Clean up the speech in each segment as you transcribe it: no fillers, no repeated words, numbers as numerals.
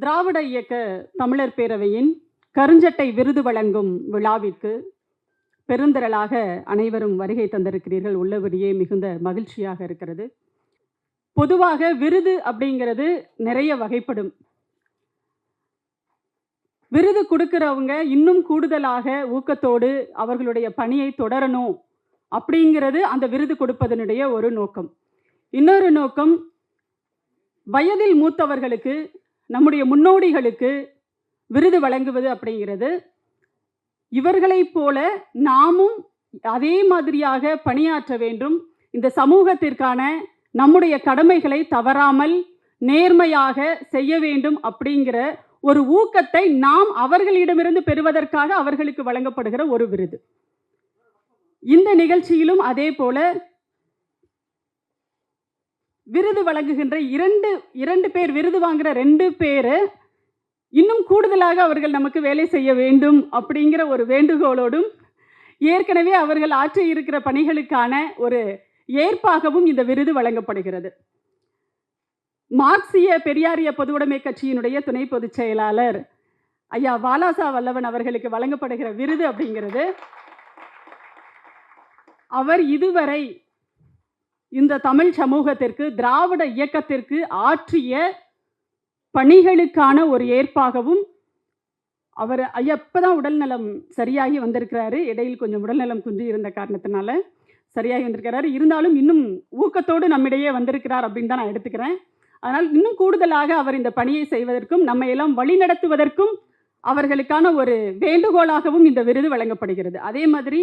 திராவிட இயக்க தமிழர் பேரவையின் கருஞ்சட்டை விருது வழங்கும் விழாவிற்கு பெருந்திரளாக அனைவரும் வருகை தந்திருக்கிறீர்கள். உள்ளபடியே மிகுந்த மகிழ்ச்சியாக இருக்கிறது. பொதுவாக விருது அப்படிங்கிறது நிறைய வகைப்படும். விருது கொடுக்கிறவங்க இன்னும் கூடுதலாக ஊக்கத்தோடு அவர்களுடைய பணியை தொடரணும் அப்படிங்கிறது அந்த விருது கொடுப்பதனுடைய ஒரு நோக்கம். இன்னொரு நோக்கம், வயதில் மூத்தவர்களுக்கு, நம்முடைய முன்னோடிகளுக்கு விருது வழங்குவது அப்படிங்கிறது, இவர்களைப் போல நாமும் அதே மாதிரியாக பணியாற்ற வேண்டும், இந்த சமூகத்திற்கான நம்முடைய கடமைகளை தவறாமல் நேர்மையாக செய்ய வேண்டும் அப்படிங்கிற ஒரு ஊக்கத்தை நாம் அவர்களிடமிருந்து பெறுவதற்காக அவர்களுக்கு வழங்கப்படுகிற ஒரு விருது. இந்த நிகழ்ச்சியிலும் அதே போல விருது வழங்குகின்ற இரண்டு பேர், விருது வாங்குகிற 2 பேர் இன்னும் கூடுதலாக அவர்கள் நமக்கு வேலை செய்ய வேண்டும் அப்படிங்கிற ஒரு வேண்டுகோளோடும், ஏற்கனவே அவர்கள் ஆற்றி இருக்கிற பணிகளுக்கான ஒரு ஏற்பாகவும் இந்த விருது வழங்கப்படுகிறது. மார்க்சிய பெரியாரிய பொதுவுடைமை கட்சியினுடைய துணை பொதுச் செயலாளர் ஐயா வாலாசா வல்லவன் அவர்களுக்கு வழங்கப்படுகிற விருது அப்படிங்கிறது, அவர் இதுவரை இந்த தமிழ் சமூகத்திற்கு, திராவிட இயக்கத்திற்கு ஆற்றிய பணிகளுக்கான ஒரு ஏற்பாகவும், அவர் ஐயா இப்பதான் உடல்நலம் சரியாகி வந்திருக்கிறாரு. இடையில் கொஞ்சம் உடல்நலம் குன்றி இருந்த காரணத்தினால சரியாகி வந்திருக்கிறாரு. இருந்தாலும் இன்னும் ஊக்கத்தோடு நம்மிடையே வந்திருக்கிறார் அப்படின்னு தான் நான் எடுத்துக்கிறேன். அதனால் இன்னும் கூடுதலாக அவர் இந்த பணியை செய்வதற்கும், நம்மை எல்லாம் வழிநடத்துவதற்கும் அவர்களுக்கான ஒரு வேண்டுகோளாகவும் இந்த விருது வழங்கப்படுகிறது. அதே மாதிரி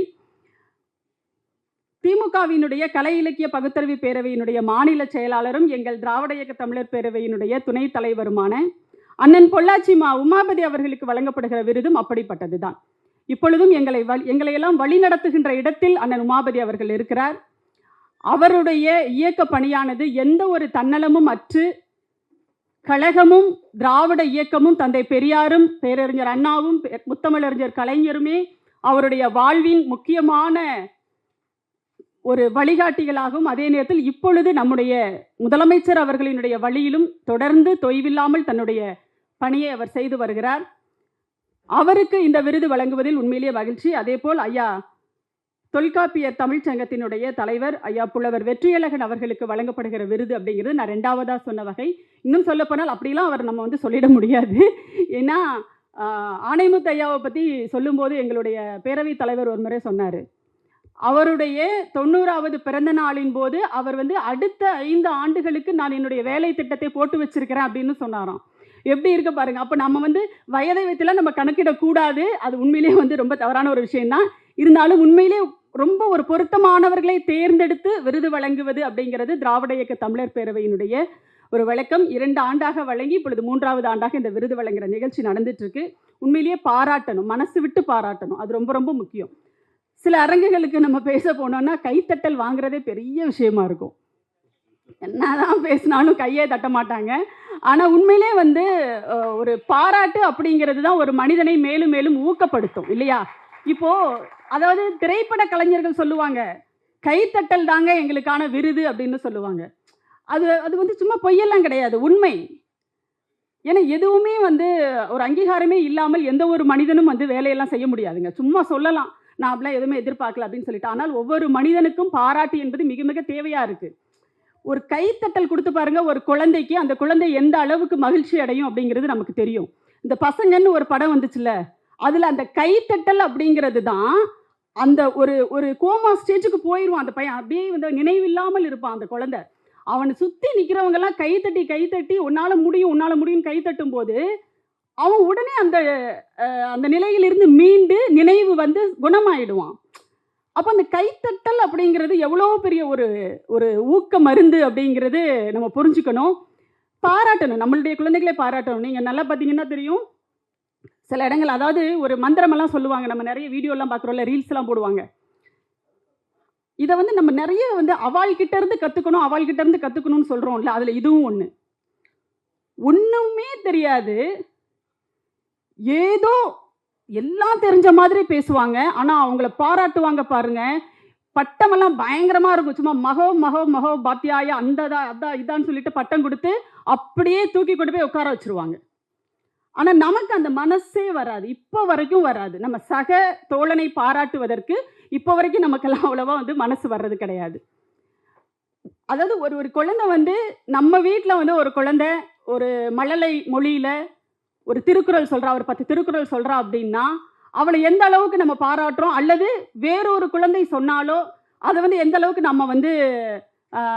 திமுகவினுடைய கலை இலக்கிய பகுத்தறிவு பேரவையினுடைய மாநில செயலாளரும் எங்கள் திராவிட இயக்க தமிழர் பேரவையினுடைய துணைத் தலைவருமான அண்ணன் பொள்ளாச்சி உமாபதி அவர்களுக்கு வழங்கப்படுகிற விருதும் அப்படிப்பட்டது தான். இப்பொழுதும் எங்களை எல்லாம் வழிநடத்துகின்ற இடத்தில் அண்ணன் உமாபதி அவர்கள் இருக்கிறார். அவருடைய இயக்க பணியானது எந்த ஒரு தன்னலமும் அற்று, கழகமும் திராவிட இயக்கமும், தந்தை பெரியாரும், பேரறிஞர் அண்ணாவும், முத்தமிழறிஞர் கலைஞருமே அவருடைய வாழ்வின் முக்கியமான ஒரு வழிகாட்டிகளாகவும், அதே நேரத்தில் இப்பொழுது நம்முடைய முதலமைச்சர் அவர்களினுடைய வழியிலும் தொடர்ந்து தொய்வில்லாமல் தன்னுடைய பணியை அவர் செய்து வருகிறார். அவருக்கு இந்த விருது வழங்குவதில் உண்மையிலேயே மகிழ்ச்சி. அதேபோல் ஐயா தொல்காப்பியர் தமிழ்ச்சங்கத்தினுடைய தலைவர் ஐயா புலவர் வெற்றியழகன் அவர்களுக்கு வழங்கப்படுகிற விருது அப்படிங்கிறது நான் 2வதாக சொன்ன வகை. இன்னும் சொல்லப்போனால் அப்படிலாம் அவர் நம்ம சொல்லிட முடியாது. ஏன்னா ஆணைமுத்து ஐயாவை பற்றி சொல்லும்போது எங்களுடைய பேரவைத் தலைவர் ஒரு முறை சொன்னார், அவருடைய 90வது பிறந்த நாளின் போது அவர் அடுத்த 5 ஆண்டுகளுக்கு நான் என்னுடைய வேலை திட்டத்தை போட்டு வச்சிருக்கிறேன் அப்படின்னு சொன்னாராம். எப்படி இருக்க பாருங்க. அப்போ நம்ம வயதை வைத்துலாம் நம்ம கணக்கிடக்கூடாது. அது உண்மையிலேயே ரொம்ப தவறான ஒரு விஷயம்தான். இருந்தாலும் உண்மையிலே ரொம்ப ஒரு பொருத்தமானவர்களை தேர்ந்தெடுத்து விருது வழங்குவது அப்படிங்கிறது திராவிட இயக்க தமிழர் பேரவையினுடைய ஒரு வழக்கம். 2 ஆண்டாக வழங்கி இப்பொழுது 3வது ஆண்டாக இந்த விருது வழங்குகிற நிகழ்ச்சி நடந்துட்டு இருக்கு. உண்மையிலேயே பாராட்டணும், மனசு விட்டு பாராட்டணும். அது ரொம்ப ரொம்ப முக்கியம். சில அரங்குகளுக்கு நம்ம பேச போனோம்னா கைத்தட்டல் வாங்குறதே பெரிய விஷயமா இருக்கும். என்னதான் பேசினாலும் கையே தட்ட மாட்டாங்க. ஆனால் உண்மையிலே ஒரு பாராட்டு அப்படிங்கிறது தான் ஒரு மனிதனை மேலும் மேலும் ஊக்கப்படுத்தும் இல்லையா? இப்போ அதாவது திரைப்பட கலைஞர்கள் சொல்லுவாங்க, கைத்தட்டல் தாங்க எங்களுக்கான விருது அப்படின்னு சொல்லுவாங்க. அது சும்மா பொய்யெல்லாம் கிடையாது, உண்மை. ஏன்னா எதுவுமே ஒரு அங்கீகாரமே இல்லாமல் எந்த ஒரு மனிதனும் வேலையெல்லாம் செய்ய முடியாதுங்க. சும்மா சொல்லலாம், நான் அப்படிலாம் எதுவுமே எதிர்பார்க்கல அப்படின்னு சொல்லிட்டு. ஆனால் ஒவ்வொரு மனிதனுக்கும் பாராட்டு என்பது மிக மிக தேவையாக இருக்குது. ஒரு கைத்தட்டல் கொடுத்து பாருங்க ஒரு குழந்தைக்கு, அந்த குழந்தை எந்த அளவுக்கு மகிழ்ச்சி அடையும் அப்படிங்கிறது நமக்கு தெரியும். இந்த பசங்கன்னு ஒரு படம் வந்துச்சுல்ல, அதில் அந்த கைத்தட்டல் அப்படிங்கிறது தான் அந்த ஒரு கோமா ஸ்டேஜுக்கு போயிடுவான் அந்த பையன். அப்படியே நினைவில்லாமல் இருப்பான் அந்த குழந்தை. அவனை சுற்றி நிற்கிறவங்கெல்லாம் கைத்தட்டி உன்னால் முடியும் கைத்தட்டும் போது அவன் உடனே அந்த நிலையிலிருந்து மீண்டு நினைவு குணமாயிடுவான். அப்போ அந்த கைத்தட்டல் அப்படிங்கிறது எவ்வளோ பெரிய ஒரு ஊக்க மருந்து அப்படிங்கிறது நம்ம புரிஞ்சுக்கணும். பாராட்டணும், நம்மளுடைய குழந்தைகளே பாராட்டணும். நீங்கள் நல்லா பார்த்தீங்கன்னா தெரியும், சில இடங்கள் அதாவது ஒரு மந்திரமெல்லாம் சொல்லுவாங்க. நம்ம நிறைய வீடியோலாம் பார்க்குறோம்ல, ரீல்ஸ்லாம் போடுவாங்க. இதை நம்ம நிறைய அவள்கிட்ட இருந்து கற்றுக்கணும்னு சொல்கிறோம்ல, அதில் இதுவும் ஒன்று. ஒன்றுமே தெரியாது, ஏதோ எல்லாம் தெரிஞ்ச மாதிரி பேசுவாங்க. ஆனால் அவங்கள பாராட்டுவாங்க பாருங்க, பட்டமெல்லாம் பயங்கரமாக இருக்கும். சும்மா மகோ பாத்தியாயா அந்ததா அதான் இதான்னு சொல்லிட்டு பட்டம் கொடுத்து அப்படியே தூக்கி கொண்டு போய் உட்கார வச்சுருவாங்க. ஆனால் நமக்கு அந்த மனசே வராது, இப்போ வரைக்கும் வராது. நம்ம சக தோழனை பாராட்டுவதற்கு இப்போ வரைக்கும் நமக்கெல்லாம் அவ்வளவா வந்து மனசு வர்றது கிடையாது. அதாவது ஒரு ஒரு குழந்தை வந்து நம்ம வீட்டில் வந்து ஒரு குழந்தை ஒரு மழலை மொழியில் ஒரு திருக்குறள் சொல்கிறா, ஒரு 10 திருக்குறள் சொல்கிறா அப்படின்னா அவளை எந்த அளவுக்கு நம்ம பாராட்டுறோம், அல்லது வேறொரு குழந்தை சொன்னாலோ அதை வந்து எந்த அளவுக்கு நம்ம வந்து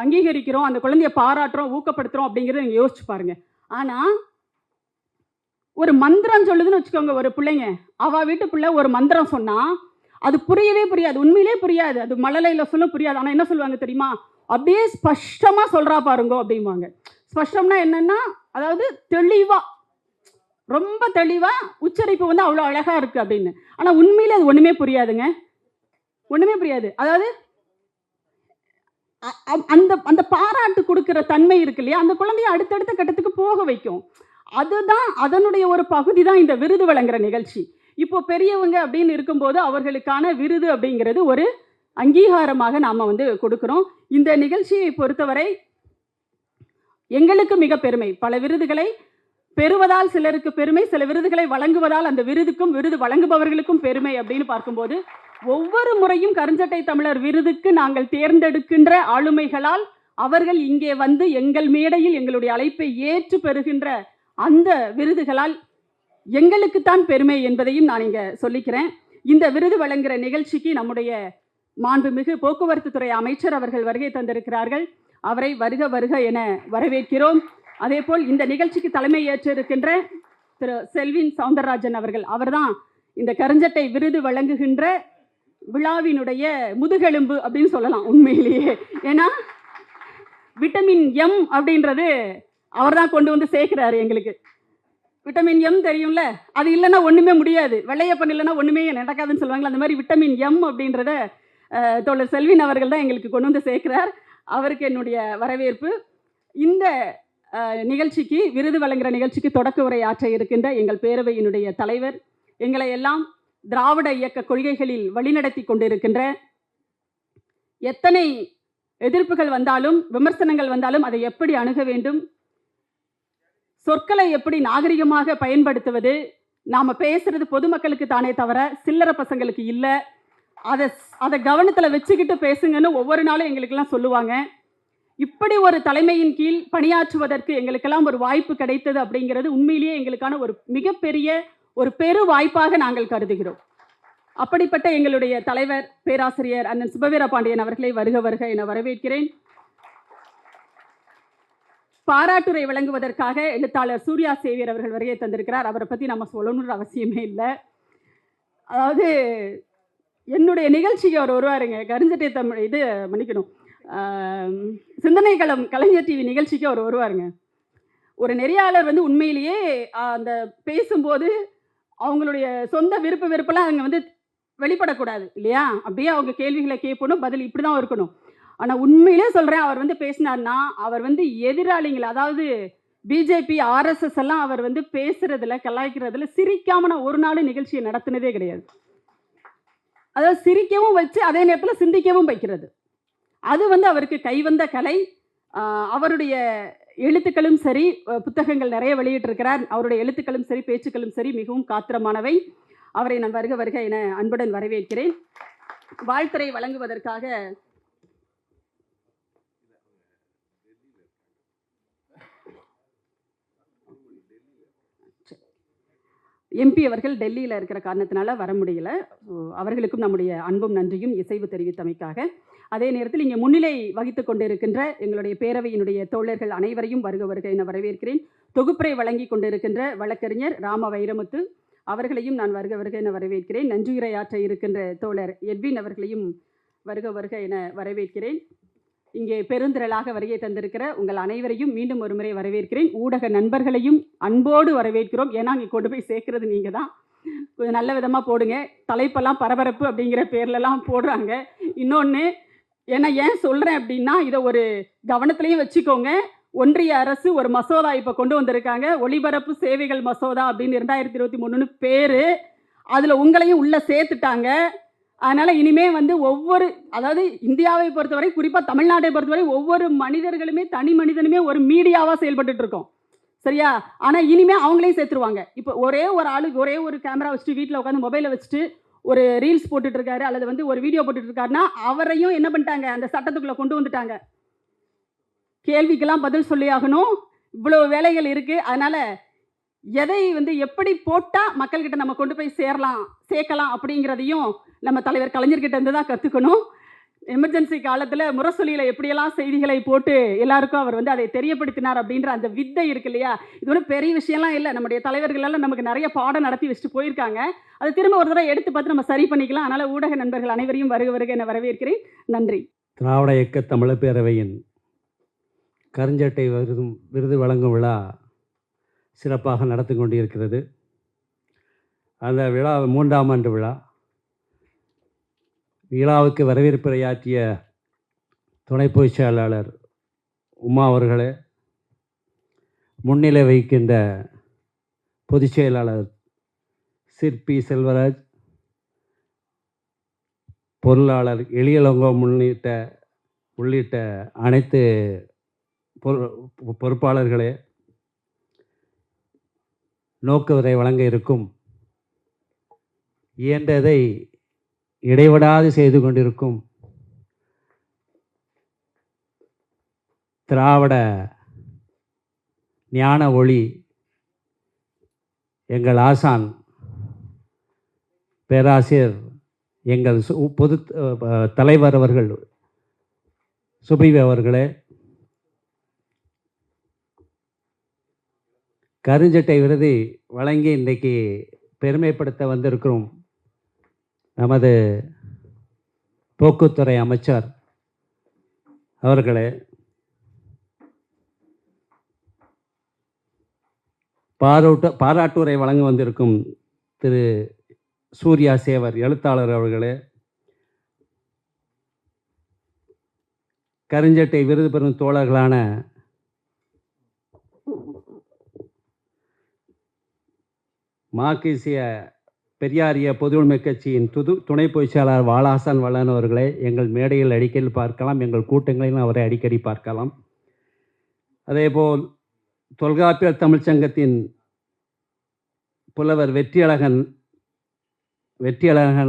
அங்கீகரிக்கிறோம், அந்த குழந்தைய பாராட்டுறோம், ஊக்கப்படுத்துகிறோம் அப்படிங்கிறத நீங்கள் யோசிச்சு பாருங்க. ஆனால் ஒரு மந்திரம் சொல்லுதுன்னு வச்சுக்கோங்க, ஒரு பிள்ளைங்க அவள் வீட்டு பிள்ளை ஒரு மந்திரம் சொன்னால் அது புரியவே புரியாது, உண்மையிலே புரியாது, அது மழலையில் சொல்ல புரியாது. ஆனால் என்ன சொல்லுவாங்க தெரியுமா, அப்படியே ஸ்பஷ்டமாக சொல்கிறா பாருங்கோ அப்படிம்பாங்க. ஸ்பஷ்டம்னா என்னென்னா, அதாவது தெளிவாக, ரொம்ப தெளிவாக, உச்சரிப்பு வந்து அவ்வளோ அழகாக இருக்குது அப்படின்னு. ஆனால் உண்மையிலே அது ஒன்றுமே புரியாதுங்க, ஒன்றுமே புரியாது. அதாவது அந்த அந்த பாராட்டு கொடுக்குற தன்மை இருக்கு இல்லையா, அந்த குழந்தைய அடுத்தடுத்த கட்டத்துக்கு போக வைக்கும். அதுதான் அதனுடைய ஒரு பகுதி தான் இந்த விருது வழங்குற நிகழ்ச்சி. இப்போ பெரியவங்க அப்படின்னு இருக்கும்போது அவர்களுக்கான விருது அப்படிங்கிறது ஒரு அங்கீகாரமாக நாம் வந்து கொடுக்குறோம். இந்த நிகழ்ச்சியை பொறுத்தவரை எங்களுக்கு மிக பெருமை. பல விருதுகளை பெறுவதால் சிலருக்கு பெருமை, சில விருதுகளை வழங்குவதால் அந்த விருதுக்கும் விருது வழங்குபவர்களுக்கும் பெருமை அப்படின்னு பார்க்கும்போது, ஒவ்வொரு முறையும் கருஞ்சட்டை தமிழர் விருதுக்கு நாங்கள் தேர்ந்தெடுக்கின்ற ஆளுமைகளால் அவர்கள் இங்கே வந்து எங்கள் மேடையில் எங்களுடைய அழைப்பை ஏற்று பெறுகின்ற அந்த விருதுகளால் எங்களுக்குத்தான் பெருமை என்பதையும் நான் இங்கே சொல்லிக்கிறேன். இந்த விருது வழங்குகிற நிகழ்ச்சிக்கு நம்முடைய மாண்புமிகு போக்குவரத்து துறை அமைச்சர் அவர்கள் வருகை தந்திருக்கிறார்கள். அவரை வருக வருக என வரவேற்கிறோம். அதேபோல் இந்த நிகழ்ச்சிக்கு தலைமை ஏற்றிருக்கின்ற திரு செல்வின் சவுந்தரராஜன் அவர்கள், அவர்தான் இந்த கருஞ்சட்டை விருது வழங்குகின்ற விழாவினுடைய முதுகெலும்பு அப்படின்னு சொல்லலாம் உண்மையிலேயே. ஏன்னா விட்டமின் எம் அப்படின்றது அவர் தான் கொண்டு வந்து சேர்க்கிறாரு எங்களுக்கு. விட்டமின் எம் தெரியும்ல, அது இல்லைன்னா ஒன்றுமே முடியாது, வெள்ளையப்பன் இல்லைன்னா ஒன்றுமே நடக்காதுன்னு சொல்லுவாங்களா, அந்த மாதிரி விட்டமின் எம் அப்படின்றத தோழர் செல்வின் அவர்கள் தான் எங்களுக்கு கொண்டு வந்து சேர்க்கிறார். அவருக்கு என்னுடைய வரவேற்பு. இந்த நிகழ்ச்சிக்கு, விருது வழங்குகிற நிகழ்ச்சிக்கு தொடக்க உரை ஆற்ற இருக்கின்ற எங்கள் பேரவையினுடைய தலைவர், எங்களை எல்லாம் திராவிட இயக்க கொள்கைகளில் வழிநடத்தி கொண்டிருக்கின்ற, எத்தனை எதிர்ப்புகள் வந்தாலும் விமர்சனங்கள் வந்தாலும் அதை எப்படி அணுக வேண்டும், சொற்களை எப்படி நாகரிகமாக பயன்படுத்துவது, நாம் பேசுறது பொதுமக்களுக்கு தானே தவிர சில்லற பசங்களுக்கு இல்லை, அதை கவனத்தில் வச்சுக்கிட்டு பேசுங்கன்னு ஒவ்வொரு நாளும் எங்களுக்கெல்லாம் சொல்லுவாங்க. இப்படி ஒரு தலைமையின் கீழ் பணியாற்றுவதற்கு எங்களுக்கெல்லாம் ஒரு வாய்ப்பு கிடைத்தது அப்படிங்கிறது உண்மையிலேயே எங்களுக்கான ஒரு மிகப்பெரிய ஒரு பெரு வாய்ப்பாக நாங்கள் கருதுகிறோம். அப்படிப்பட்ட எங்களுடைய தலைவர் பேராசிரியர் அண்ணன் சுபவீர பாண்டியன் அவர்களை வருக வருக என வரவேற்கிறேன். பாராட்டுரை வழங்குவதற்காக எழுத்தாளர் சூர்யா சேவியர் அவர்கள் வருகை தந்திருக்கிறார். அவரை பற்றி நம்ம சொல்லணுன்ற அவசியமே இல்லை. அதாவது என்னுடைய நிகழ்ச்சிக்கு அவர் வருவாருங்க, கருஞ்சட்டை தமிழ் இது மன்னிக்கணும், சிந்தனை களம் கலைஞர் டிவி நிகழ்ச்சிக்கு அவர் வருவாருங்க. ஒரு நெறியாளர் வந்து உண்மையிலேயே அந்த பேசும்போது அவங்களுடைய சொந்த விருப்ப வெறுப்பெல்லாம் அவங்க வந்து வெளிப்படக்கூடாது இல்லையா, அப்படியே அவங்க கேள்விகளை கேட்கணும், பதில் இப்படி தான் இருக்கணும். ஆனால் உண்மையிலே சொல்கிறேன், அவர் வந்து பேசினார்னா அவர் வந்து எதிராளிகள், அதாவது பிஜேபி ஆர்எஸ்எஸ் எல்லாம் அவர் வந்து பேசுகிறதுல கலாய்க்கிறதுல சிரிக்காமல் நான் ஒரு நாள் நிகழ்ச்சியை நடத்தினதே கிடையாது. அதாவது சிரிக்கவும் வச்சு அதே நேரத்தில் சிந்திக்கவும் வைக்கிறது, அது வந்து அவருக்கு கைவந்த கலை. அவருடைய எழுத்துக்களும் சரி, புத்தகங்கள் நிறைய வெளியிட்டிருக்கிறார், அவருடைய எழுத்துக்களும் சரி பேச்சுக்களும் சரி மிகவும் காத்திரமானவை. அவரை நான் வருக வருக என அன்புடன் வரவேற்கிறேன். வாழ்த்துரை வழங்குவதற்காக எம்பி அவர்கள் டெல்லியில் இருக்கிற காரணத்தினால வர முடியல. அவர்களுக்கும் நம்முடைய அன்பும் நன்றியும் இசைவு தெரிவித்தமைக்காக. அதே நேரத்தில் இங்கே முன்னிலை வகித்து கொண்டிருக்கின்ற எங்களுடைய பேரவையினுடைய தோழர்கள் அனைவரையும் வருக வருக என வரவேற்கிறேன். தொகுப்புரை வழங்கி கொண்டிருக்கின்ற வழக்கறிஞர் ராம வைரமுத்து அவர்களையும் நான் வருக வருக என வரவேற்கிறேன். நன்றியுரையாற்ற இருக்கின்ற தோழர் எட்வின் அவர்களையும் வருக வருக என வரவேற்கிறேன். இங்கே பெருந்திரளாக வருகை தந்திருக்கிற உங்கள் அனைவரையும் மீண்டும் ஒரு முறை வரவேற்கிறேன். ஊடக நண்பர்களையும் அன்போடு வரவேற்கிறோம். ஏன்னா இங்கே கொண்டு போய் சேர்க்கறது நீங்கள் தான், கொஞ்சம் நல்ல விதமாக போடுங்க. தலைப்பெல்லாம் பரபரப்பு அப்படிங்கிற பேர்லலாம் போடுறாங்க. இன்னொன்று ஏன் சொல்கிறேன் அப்படின்னா, இதை ஒரு கவனத்துலேயும் வச்சுக்கோங்க. ஒன்றிய அரசு ஒரு மசோதா இப்போ கொண்டு வந்திருக்காங்க, ஒளிபரப்பு சேவைகள் மசோதா அப்படின்னு 2023 பேர். அதில் உங்களையும் உள்ளே சேர்த்துட்டாங்க. அதனால் இனிமேல் வந்து அதாவது இந்தியாவை பொறுத்தவரை, குறிப்பாக தமிழ்நாட்டை பொறுத்தவரை ஒவ்வொரு மனிதர்களுமே, தனி மனிதனுமே ஒரு மீடியாவாக செயல்பட்டு இருக்கோம். சரியா? ஆனா இனிமே அவங்களையும் சேர்த்துருவாங்க. இப்போ ஒரே ஒரு ஆளுக்கு ஒரே ஒரு கேமரா வச்சுட்டு வீட்ல உட்காந்து மொபைல வச்சுட்டு ஒரு ரீல்ஸ் போட்டுட்டு இருக்காரு அல்லது வந்து ஒரு வீடியோ போட்டுட்டு இருக்காருன்னா, அவரையும் என்ன பண்ணிட்டாங்க, அந்த சட்டத்துக்குள்ள கொண்டு வந்துட்டாங்க. கேள்விக்கெல்லாம் பதில் சொல்லி ஆகணும். இவ்வளோ வேலைகள் இருக்கு. அதனால எதை வந்து எப்படி போட்டா மக்கள்கிட்ட நம்ம கொண்டு போய் சேர்க்கலாம் அப்படிங்கிறதையும் நம்ம தலைவர் கலைஞர்கிட்ட இருந்து தான் கத்துக்கணும். எமர்ஜென்சி காலத்துல முரசொலியில எப்படியெல்லாம் செய்திகளை போட்டு எல்லாருக்கும் அவர் வந்து அதை தெரியப்படுத்தினார் அப்படின்ற அந்த வித்தை இருக்கு இல்லையா? இது ஒண்ணும் பெரிய விஷயம்லாம் இல்ல. நம்முடைய தலைவர்கள் எல்லாம் நமக்கு நிறைய பாடம் நடத்தி வச்சுட்டு போயிருக்காங்க. அது திரும்ப ஒரு தடவை எடுத்து பார்த்து நம்ம சரி பண்ணிக்கலாம். அதனால ஊடக நண்பர்கள் அனைவரையும் வருக வருக என வரவேற்கிறேன். நன்றி. திராவிட இயக்க தமிழர் பேரவையின் கருஞ்சட்டை விருது வழங்கும் விழா சிறப்பாக நடத்தி கொண்டிருக்கிறது. அந்த விழா 3ஆம் ஆண்டு விழா. விழாவுக்கு வரவேற்புரையாற்றிய துணை பொதுச் செயலாளர் உமா அவர்களே, முன்னிலை வைக்கின்ற பொதுச் செயலாளர் சிற்பி செல்வராஜ், பொருளாளர் எளியலங்கோ உள்ளிட்ட அனைத்து பொறுப்பாளர்களே, நோக்குவரை வழங்க இருக்கும், இயன்றதை இடைவிடாது செய்து கொண்டிருக்கும் திராவிட ஞான ஒளி எங்கள் ஆசான் பேராசிரியர் எங்கள் பொது தலைவர் அவர்கள் சுபீவ் அவர்களே, கருஞ்சட்டை விருதை வழங்கி இன்றைக்கு பெருமைப்படுத்த வந்திருக்கிறோம் நமது போக்குத்துறை அமைச்சர் அவர்களே, பாராட்டுரை வழங்க வந்திருக்கும் திரு சூர்யா சேவர் எழுத்தாளர் அவர்களே, கருஞ்சட்டை விருது பெறும் தோழர்களான மார்க்சிய பெரியாரிய பொதுவுடைமை கட்சியின் துணை பொதுச் செயலாளர் வாலாசன் வல்லன் அவர்களை எங்கள் மேடையில் அடிக்கடி பார்க்கலாம், எங்கள் கூட்டங்களிலும் அவரை அடிக்கடி பார்க்கலாம். அதேபோல் தொல்காப்பியர் தமிழ்ச்சங்கத்தின் புலவர் வெற்றியழகன்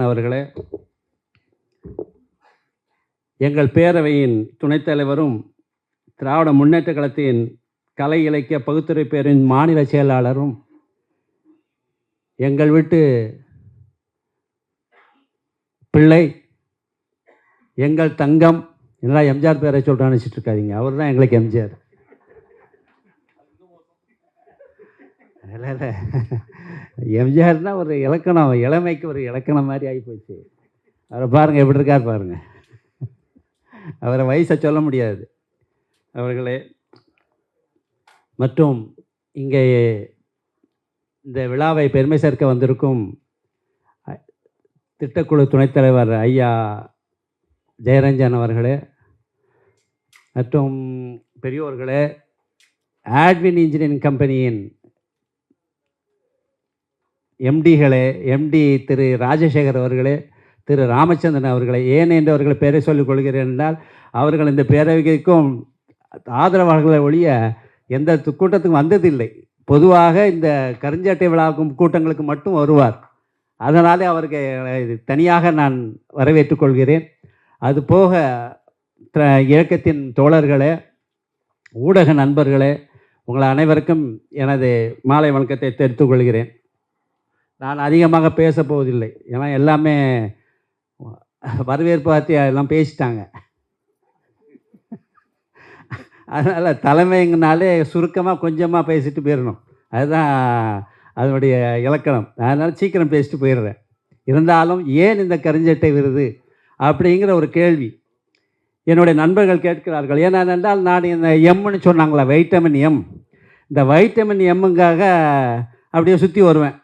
அவர்களே, எங்கள் பேரவையின் துணைத் தலைவரும் திராவிட முன்னேற்ற கழகத்தின் கலை இலக்கிய பகுத்துறை பேரின் மாநில செயலாளரும் எங்கள் வீட்டு பிள்ளை, எங்கள் தங்கம், எல்லாம் எம்ஜிஆர் பேரை சொல்கிறான்னு நினச்சிட்டு இருக்காதீங்க, அவர் தான் எங்களுக்கு எம்ஜிஆர். இல்லை எம்ஜிஆர்னா ஒரு இலக்கணம், இளமைக்கு ஒரு இலக்கணம் மாதிரி ஆகிப்போச்சு. அவரை பாருங்கள் எப்படி இருக்கார் பாருங்கள், அவரை வயசை சொல்ல முடியாது. அவர்களே மற்றும் இங்கே இந்த விழாவை பெருமை சேர்க்க வந்திருக்கும் திட்டக்குழு துணைத் தலைவர் ஐயா ஜெயரஞ்சன் அவர்களே மற்றும் பெரியோர்களே, ஆட்வின் இன்ஜினியரிங் கம்பெனியின் எம்டி திரு ராஜசேகர் அவர்களே, திரு ராமச்சந்திரன் அவர்களை, ஏன் என்று அவர்களை பேரை சொல்லிக் கொள்கிறேன் என்றால் அவர்கள் இந்த பேரவைக்கும் ஆதரவாளர்களை ஒழிய எந்த கூட்டத்துக்கும் வந்ததில்லை. பொதுவாக இந்த கருஞ்சட்டை விழாக்கும் கூட்டங்களுக்கு மட்டும் வருவார். அதனாலே அவருக்கு தனியாக நான் வரவேற்றுக் கொள்கிறேன். அதுபோக இயக்கத்தின் தோழர்களே, ஊடக நண்பர்களே, உங்கள் அனைவருக்கும் எனது மாலை வணக்கத்தை தெரிவித்துக் கொள்கிறேன். நான் அதிகமாக பேசப் போவதில்லை, ஏன்னா எல்லாமே வரவேற்பு பற்றி எல்லாம் பேசிட்டாங்க. அதனால் தலைமைங்கனாலே சுருக்கமாக கொஞ்சமாக பேசிட்டு போயிடணும், அதுதான் அதனுடைய இலக்கணம். அதனால் சீக்கிரம் பேசிட்டு போயிடுறேன். இருந்தாலும் ஏன் இந்த கருஞ்சட்டை விருது அப்படிங்கிற ஒரு கேள்வி என்னுடைய நண்பர்கள் கேட்கிறார்கள். ஏனென்றால் நான் இந்த எம்னு சொன்னாங்களா, வைட்டமின் எம், இந்த வைட்டமின் எம்முக்காக அப்படியே சுற்றி வருவேன்.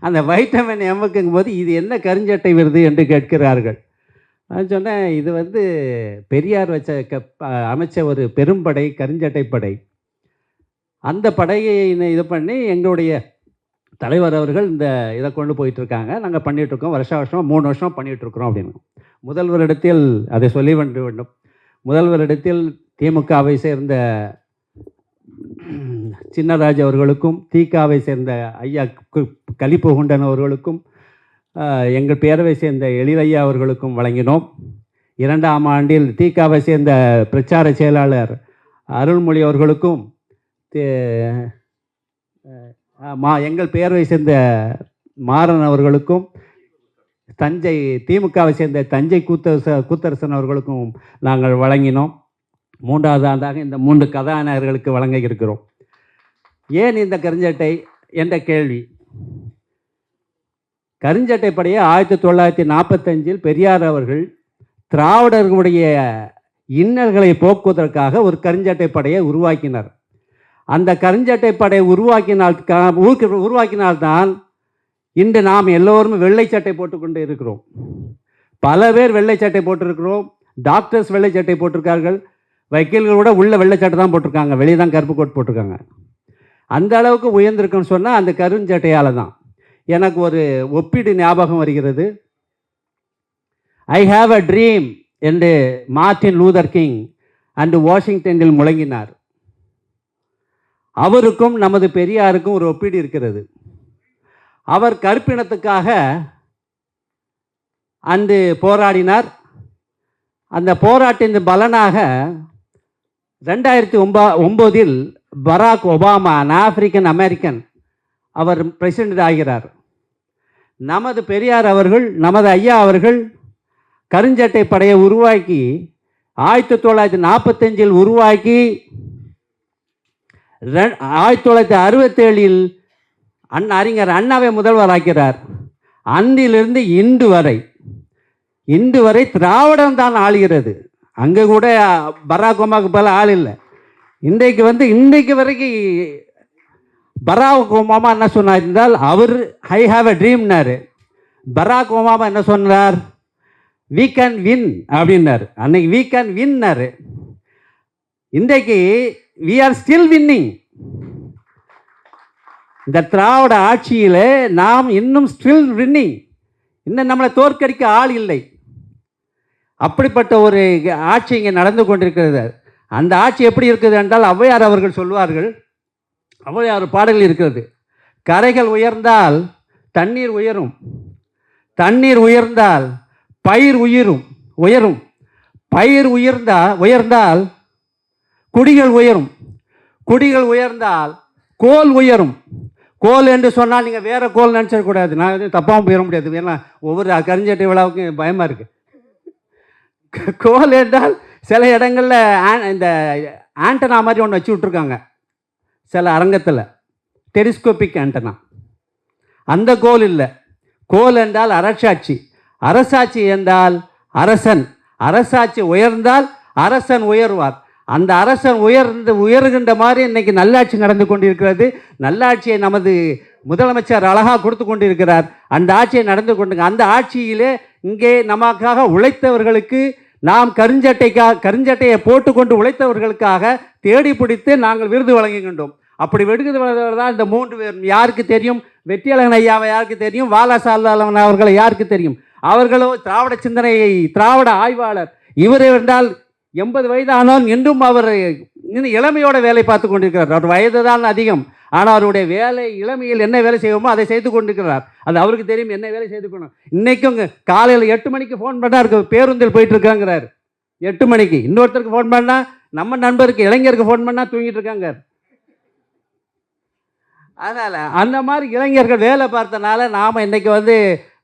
அந்த வைட்டமின் எம்முக்குங்கும் போது இது என்ன கருஞ்சட்டை விருது என்று கேட்கிறார்கள். நான் சொன்னேன், இது வந்து பெரியார் அமைச்ச ஒரு பெரும்படை கருஞ்சட்டை படை. அந்த படையை இது பண்ணி எங்களுடைய தலைவர் அவர்கள் இந்த இதை கொண்டு போயிட்டுருக்காங்க, நாங்கள் பண்ணிகிட்ருக்கோம், வருஷமாக 3 வருஷமாக பண்ணிகிட்ருக்குறோம் அப்படின்னு. முதல்வரிடத்தில் அதை சொல்லி வேண்டும். முதல்வரிடத்தில் திமுகவை சேர்ந்த சின்னராஜ் அவர்களுக்கும், தீகாவை சேர்ந்த ஐயா கலிப்புகுண்டன் அவர்களுக்கும், எங்கள் பேரவை சேர்ந்த எழிலையா அவர்களுக்கும் வழங்கினோம். 2ஆம் ஆண்டில் தீகாவை சேர்ந்த பிரச்சார செயலாளர் அருள்மொழி அவர்களுக்கும், எங்கள் பேரவை சேர்ந்த மாறன் அவர்களுக்கும், தஞ்சை திமுகவை சேர்ந்த தஞ்சை கூத்தரசன் அவர்களுக்கும் நாங்கள் வழங்கினோம். 3வது ஆண்டாக இந்த 3 கதாநாயகர்களுக்கு வழங்க இருக்கிறோம். ஏன் இந்த கருஞ்சட்டை என்ற கேள்வி. கருஞ்சட்டை படையை 1945 பெரியார் அவர்கள் திராவிடர்களுடைய இன்னல்களை போக்குவதற்காக ஒரு கருஞ்சட்டை படையை உருவாக்கினார். அந்த கருஞ்சட்டை படையை உருவாக்கினால்தான் இன்று நாம் எல்லோரும் வெள்ளை சட்டை போட்டுக்கொண்டு இருக்கிறோம். பல பேர் வெள்ளை சட்டை போட்டிருக்கிறோம். டாக்டர்ஸ் வெள்ளை சட்டை போட்டிருக்கார்கள். வக்கீல்கள் கூட உள்ள வெள்ளை சட்டை தான் போட்டிருக்காங்க, வெளியே தான் கருப்பு கோட் போட்டிருக்காங்க. அந்த அளவுக்கு உயர்ந்திருக்குன்னு சொன்னால் அந்த கருஞ்சட்டையால் தான். எனக்கு ஒரு ஒப்பீடு ஞாபகம் வருகிறது. ஐ ஹாவ் அ ட்ரீம் என்று மார்ட்டின் லூதர் கிங் அண்டு வாஷிங்டனில் முழங்கினார். அவருக்கும் நமது பெரியாருக்கும் ஒரு ஒப்பீடு இருக்கிறது. அவர் கருப்பினத்துக்காக அன்று போராடினார். அந்த போராட்டின் பலனாக 2009 பராக் ஒபாமா, ஆப்பிரிக்கன் அமெரிக்கன், அவர் பிரசிடென்ட் ஆகிறார். நமது பெரியார் அவர்கள், நமது ஐயா அவர்கள் கருஞ்சட்டை படையை உருவாக்கி 1945 உருவாக்கி 1967 அறிஞர் அண்ணாவை முதல்வராக்கிறார். அன்றிலிருந்து இன்று வரை திராவிடம் தான் ஆளுகிறது. அங்கே கூட பராக் ஒபாமாவுக்கு பல ஆள் இல்லை. இன்றைக்கு வரைக்கும் பராக் ஒபாமா என்ன சொன்னார் என்றால், அவர் I have a ட்ரீம்னாரு. Barack Obama என்ன சொன்னார்? வி கேன் வின் அப்படின்னாரு. அன்னைக்கு வி கேன் வின்னாரு. இன்றைக்கு வி ஆர் ஸ்டில் வின்னிங். இந்த திராவிட ஆட்சியில் நாம் இன்னும் ஸ்டில் வின்னிங். இன்னும் நம்மளை தோற்கடிக்க ஆள் இல்லை. அப்படிப்பட்ட ஒரு ஆட்சி இங்கே நடந்து கொண்டிருக்கிறது. அந்த ஆட்சி எப்படி இருக்குது என்றால், ஔவையார் அவர்கள் சொல்வார்கள், ஔவையார் பாடல்கள் இருக்கிறது. கரைகள் உயர்ந்தால் தண்ணீர் உயரும், தண்ணீர் உயர்ந்தால் பயிர் உயரும், பயிர் உயர்ந்தால் குடிகள் உயரும், குடிகள் உயர்ந்தால் கோல் உயரும். கோல் என்று சொன்னால் நீங்கள் வேறு கோல் நினச்சிடக்கூடாது. நான் எதுவும் தப்பாகவும் போயிட முடியாது. ஏன்னா ஒவ்வொரு கருஞ்சட்டை விழாவுக்கும் பயமாக இருக்குது. கோல் என்றால் சில இடங்களில் இந்த ஆண்டனா மாதிரி ஒன்று வச்சு விட்ருக்காங்க சில அரங்கத்தில், டெலிஸ்கோபிக் ஆண்டனா. அந்த கோல் இல்லை. கோல் என்றால் அரசாட்சி, அரசாட்சி என்றால் அரசன், அரசாட்சி உயர்ந்தால் அரசன் உயர்வார். அந்த அரசன் உயர்கின்ற மாதிரி இன்றைக்கி நல்லாட்சி நடந்து கொண்டிருக்கிறது. நல்லாட்சியை நமது முதலமைச்சர் அழகாக கொடுத்து கொண்டிருக்கிறார். அந்த ஆட்சியை நடந்து கொண்டு அந்த ஆட்சியிலே இங்கே நமக்காக உழைத்தவர்களுக்கு நாம் கருஞ்சட்டையை போட்டுக்கொண்டு உழைத்தவர்களுக்காக தேடி பிடித்து நாங்கள் விருது வழங்குகின்றோம். அப்படி விருது தான் இந்த 3 பேர். யாருக்கு தெரியும்? வெற்றியழகன் ஐயாவை யாருக்கு தெரியும்? வாலாசாலவன் அவர்களை யாருக்கு தெரியும்? அவர்களோ திராவிட சிந்தனையை, திராவிட ஆய்வாளர். இவர் என்றால் 80 வயதானோன் இன்றும் அவர் இன்னும் இளமையோட வேலை பார்த்து கொண்டிருக்கிறார். அவர் வயது தான் அதிகம், ஆனால் அவருடைய வேலை இளமையில் என்ன வேலை செய்வோமோ அதை செய்து கொண்டிருக்கிறார். அது அவருக்கு தெரியும் என்ன வேலை செய்து கொண்டு. இன்றைக்கும் காலையில் 8 மணிக்கு ஃபோன் பண்ணால் இருக்கு, பேருந்தில் போயிட்டு இருக்காங்கிறார். 8 மணிக்கு இன்னொருத்தருக்கு ஃபோன் பண்ணால், நம்ம நண்பருக்கு இளைஞருக்கு ஃபோன் பண்ணால் தூங்கிட்டு இருக்காங்க. அதனால் அந்த மாதிரி இளைஞர்கள் வேலை பார்த்தனால நாம் இன்றைக்கி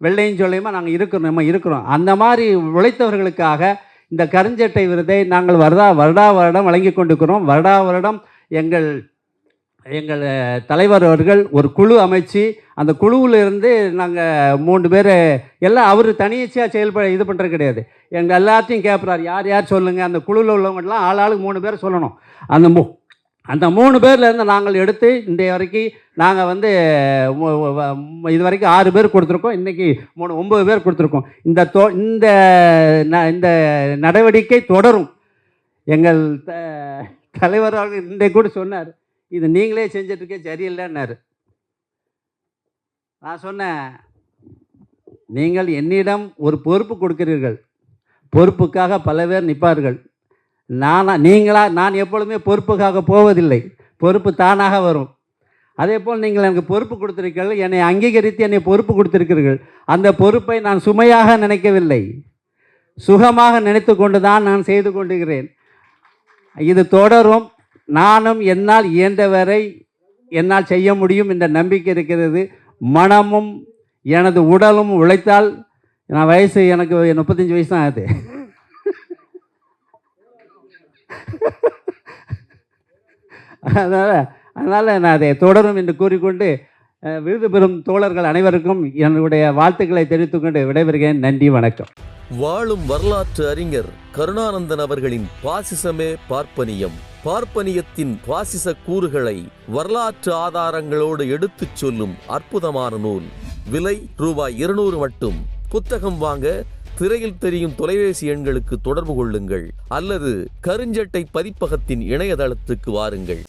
வெள்ளையும் சொல்லியுமா நாங்கள் நம்ம இருக்கிறோம். அந்த மாதிரி உழைத்தவர்களுக்காக இந்த கருஞ்சட்டை விருதை நாங்கள் வருடம் வழங்கி கொண்டிருக்கிறோம். வருடம் எங்கள் தலைவர் அவர்கள் ஒரு குழு அமைச்சு, அந்த குழுவில் இருந்து நாங்கள் 3 பேர் எல்லாம் அவர் தனியாக இது பண்ணுறது கிடையாது. எங்கள் எல்லாத்தையும் கேட்குறாரு, யார் யார் சொல்லுங்கள். அந்த குழுவில் உள்ளவங்கலாம் ஆளுக்கு 3 பேர் சொல்லணும். அந்த 3 பேர்லேருந்து நாங்கள் எடுத்து இன்றைய வரைக்கும் நாங்கள் இது வரைக்கும் 6 பேர் கொடுத்துருக்கோம். இன்றைக்கி 9 பேர் கொடுத்துருக்கோம். இந்த நடவடிக்கை தொடரும். எங்கள் தலைவர் அவர்கள் இன்றைக்கு கூட சொன்னார், இது நீங்களே செஞ்சிட்ருக்கே சரியில்லைன்னாரு. நான் சொன்னேன், நீங்கள் என்னிடம் ஒரு பொறுப்பு கொடுக்கிறீர்கள், பொறுப்புக்காக பல பேர் நிற்பார்கள். நான் எப்பொழுதுமே பொறுப்புக்காக போவதில்லை, பொறுப்பு தானாக வரும். அதே போல் நீங்கள் எனக்கு பொறுப்பு கொடுத்திருக்கிறீர்கள், என்னை அங்கீகரித்து என்னை பொறுப்பு கொடுத்திருக்கிறீர்கள். அந்த பொறுப்பை நான் சுமையாக நினைக்கவில்லை, சுகமாக நினைத்து கொண்டு தான் நான் செய்து கொண்டிருக்கிறேன். இது தொடரும். நானும் என்னால் இயன்றவரை என்னால் செய்ய முடியும் என்ற நம்பிக்கை இருக்கிறது. மனமும் எனது உடலும் உழைத்தால், நான் வயசு எனக்கு 35 வயசு தான் ஆகுது. அதனால் நான் அதை தொடரும் என்று கூறிக்கொண்டு விருது பெறும் தோழர்கள் அனைவருக்கும் என்னுடைய வாழ்த்துக்களை தெரிவித்துக்கொண்டு விடைபெறுகிறேன். நன்றி, வணக்கம். வாழும் வரலாற்று அறிஞர் கருணானந்தன் அவர்களின் பாசிசமே பார்ப்பனியம், பார்ப்பனியத்தின் பாசிச கூறுகளை வரலாற்று ஆதாரங்களோடு எடுத்துச் சொல்லும் அற்புதமான நூல். விலை ரூபாய் 200 மட்டும். புத்தகம் வாங்க திரையில் தெரியும் தொலைபேசி எண்களுக்கு தொடர்பு கொள்ளுங்கள் அல்லது கருஞ்சட்டை பதிப்பகத்தின் இணையதளத்துக்கு வாருங்கள்.